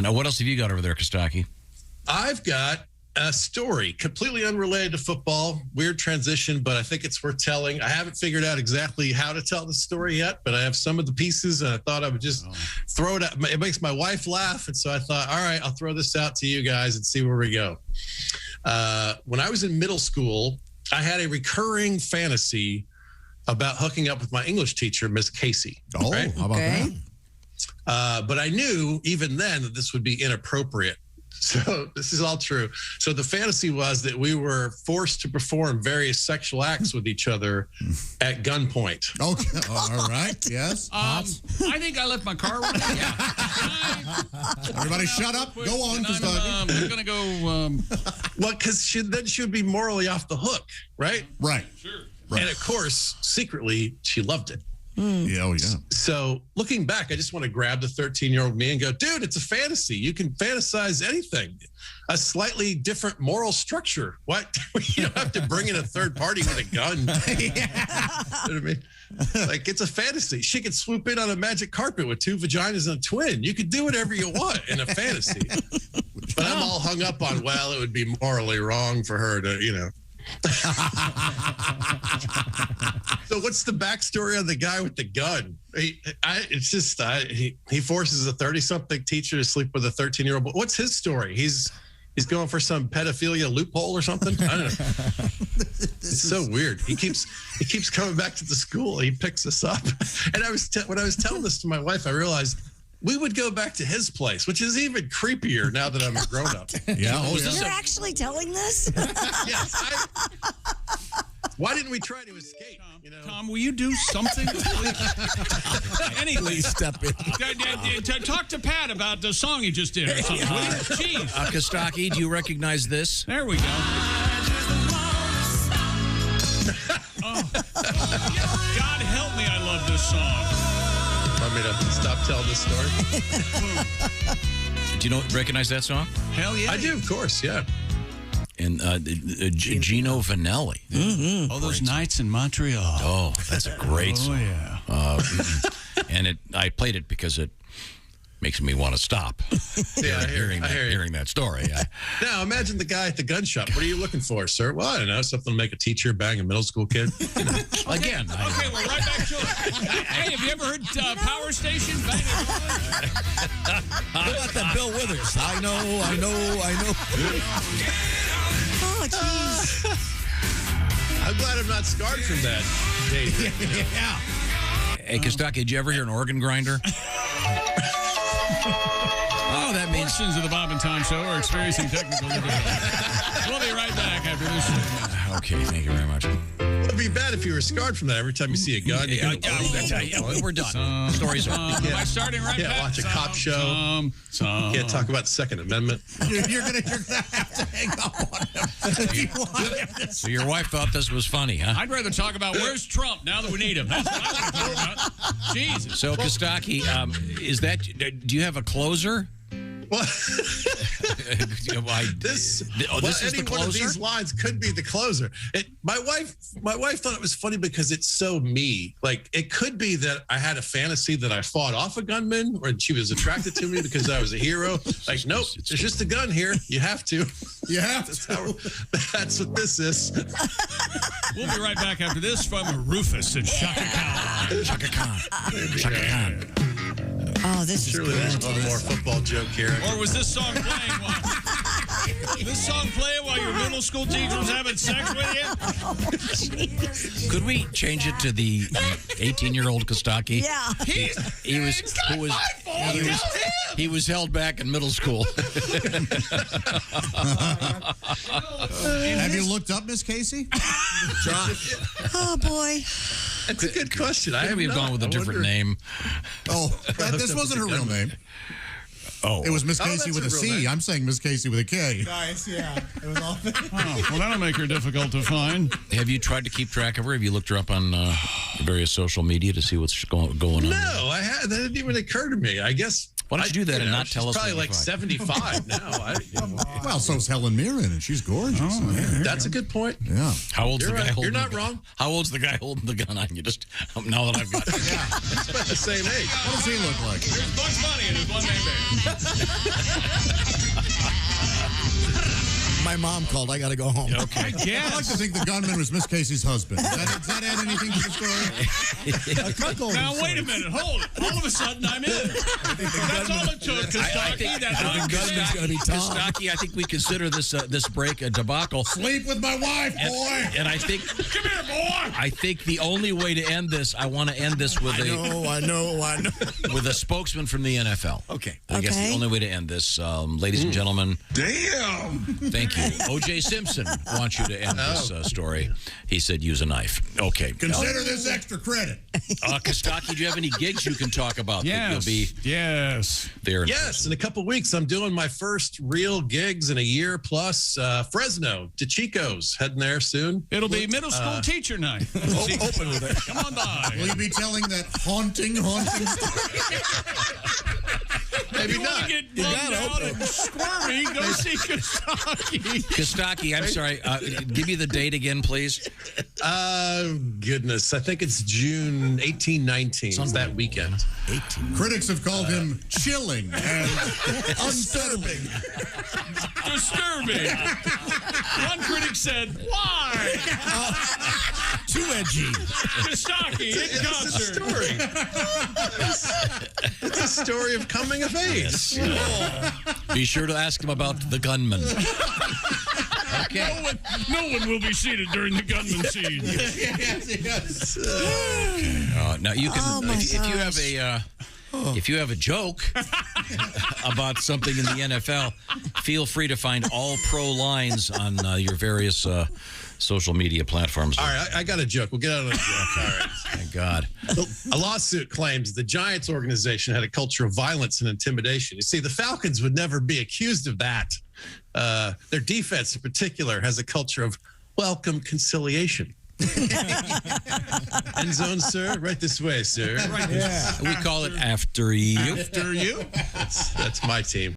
Now, what else have you got over there, Costaki? I've got a story completely unrelated to football. Weird transition, but I think it's worth telling. I haven't figured out exactly how to tell the story yet, but I have some of the pieces, and I thought I would just throw it out. It makes my wife laugh, and so I thought, all right, I'll throw this out to you guys and see where we go. When I was in middle school, I had a recurring fantasy about hooking up with my English teacher, Miss Casey. Oh, right? How about that? But I knew even then that this would be inappropriate. So this is all true. So the fantasy was that we were forced to perform various sexual acts with each other at gunpoint. Okay. All right. Yes. I think I left my car running. Everybody shut up. Go on, Costaki. I'm going to go... Well, because then she would be morally off the hook, right? Right. Sure. Right. And of course, secretly, she loved it. Yeah, oh, yeah. So looking back, I just want to grab the 13-year-old me and go, dude, it's a fantasy. You can fantasize anything. A slightly different moral structure. What? You don't have to bring in a third party with a gun. You know what I mean? Like, it's a fantasy. She could swoop in on a magic carpet with 2 vaginas and a twin. You could do whatever you want in a fantasy. But I'm all hung up on, well, it would be morally wrong for her to, you know. So what's the backstory on the guy with the gun? He forces a 30-something teacher to sleep with a 13-year-old. What's his story? He's going for some pedophilia loophole or something. I don't know. It's so weird. He keeps coming back to the school. He picks us up, and when I was telling this to my wife, I realized we would go back to his place, which is even creepier now that I'm a grown-up. Yeah. Oh, yeah. You're actually telling this? Yes. Why didn't we try to escape? You know? Tom, will you do something? Please step in. Talk to Pat about the song you just did or something. Jeez. Costaki, do you recognize this? There we go. Oh. God help me, I love this song. Want me to stop telling this story? Do you recognize that song? Hell yeah. I do, of course, yeah. And Gino Vanelli. All those nights in Montreal. Oh, that's a great song. Oh, yeah. And I played it because it makes me want to stop. Yeah, hearing that story. Now, imagine the guy at the gun shop. What are you looking for, sir? Well, I don't know. Something to make a teacher bang a middle school kid. Again. Okay, we're right back to it. Hey, have you ever heard Power Station? Bang How about that Bill Withers? I know. Oh, jeez. I'm glad I'm not scarred from that. David. Yeah. Hey, Costaki, did you ever hear an organ grinder? Oh, that means... Portions of the Bob and Tom Show are experiencing technical difficulties. We'll be right back after this. Okay, thank you very much. It'd be bad if you were scarred from that. Every time you see a gun, you We're done. Stories are Am I starting right back? watch a cop show. Can't talk about the Second Amendment. You're gonna have to hang up on him. If you want him to... So your wife thought this was funny, huh? I'd rather talk about where's Trump now that we need him. That's what I want to talk about. Jesus. So, Costaki, do you have a closer? Well, This is the any one of closer? these lines could be the closer. My wife thought it was funny because it's so me. Like, it could be that I had a fantasy that I fought off a gunman, or she was attracted to me because I was a hero. Like, nope, there's just a gun here. You have to. You have to. That's what this is. We'll be right back after this from Rufus and Shaka Khan. Shaka Khan. Shaka Khan. Oh, this is Surely there's one more football joke here. Or was this song playing while your middle school teacher was having sex with you? Oh, Could we change it to the 18-year-old Costaki? yeah. He was held back in middle school. Have you looked up Miss Casey? Oh, boy. That's a good question. I think we've gone with a different name. Oh, this wasn't her real name. Oh, it was Miss Casey with a C. I'm saying Miss Casey with a K. Nice, yeah. It was all. Oh, well, that'll make her difficult to find. Have you tried to keep track of her? Have you looked her up on various social media to see what's going on? No, that didn't even occur to me. I guess. Why don't you do that and not tell us? Probably like 75 now. Well, so's Helen Mirren, and she's gorgeous. Oh, yeah. That's a good point. Yeah. How old's the guy holding? You're not the gun? wrong. How old's the guy holding the gun on you? Just now that I've got it. It's about the same age. What does he look like? There's Bugs Bunny and his one-man band. My mom called. I got to go home. I I guess. like to think the gunman was Miss Casey's husband. Does that add anything to the story? A cuckold. Now, wait a minute. Hold it. All of a sudden, I'm in. That's all it took, Costaki. That's all The it gunman's took. going to be Tom. Costaki, I think we consider this break a debacle. Sleep with my wife, boy. And I think Come here, boy. I think the only way to end this, I want to end this with I know. with a spokesman from the NFL. Okay. I guess the Okay. only way to end this, ladies and gentlemen. Damn. Thank you. O.J. Simpson wants you to end this story. He said use a knife. Okay. Consider this extra credit. Kostaki, do you have any gigs you can talk about? That Yes. you'll be Yes. there. Yes, in a couple weeks, I'm doing my first real gigs in a year plus. Fresno, DeChico's, heading there soon. It'll be middle school teacher night. Open with it. Come on by. Will you be telling that haunting story? Maybe You want not. to get bummed out and squirmy, go see Costaki. Kostaki, I'm sorry. Give me the date again, please. Goodness, I think it's June 18, 19. It's that weekend. 18. Critics have called him chilling and Unsettling. Disturbing. One critic said, why? Too edgy. Kostaki in It's a concert. story. It's a story of coming of age. Be sure to ask him about the gunman. Okay. No one will be seated during the gunman scene. Now you can, Oh, my if you have gosh. a. If you have a joke about something in the NFL, feel free to find all pro lines on your various social media platforms. All right, I got a joke. We'll get out of the joke. All right. Thank God. A lawsuit claims the Giants organization had a culture of violence and intimidation. You see, the Falcons would never be accused of that. Their defense, in particular, has a culture of welcome conciliation. End zone, sir. Right this way, sir. We call it after you. After you. That's my team.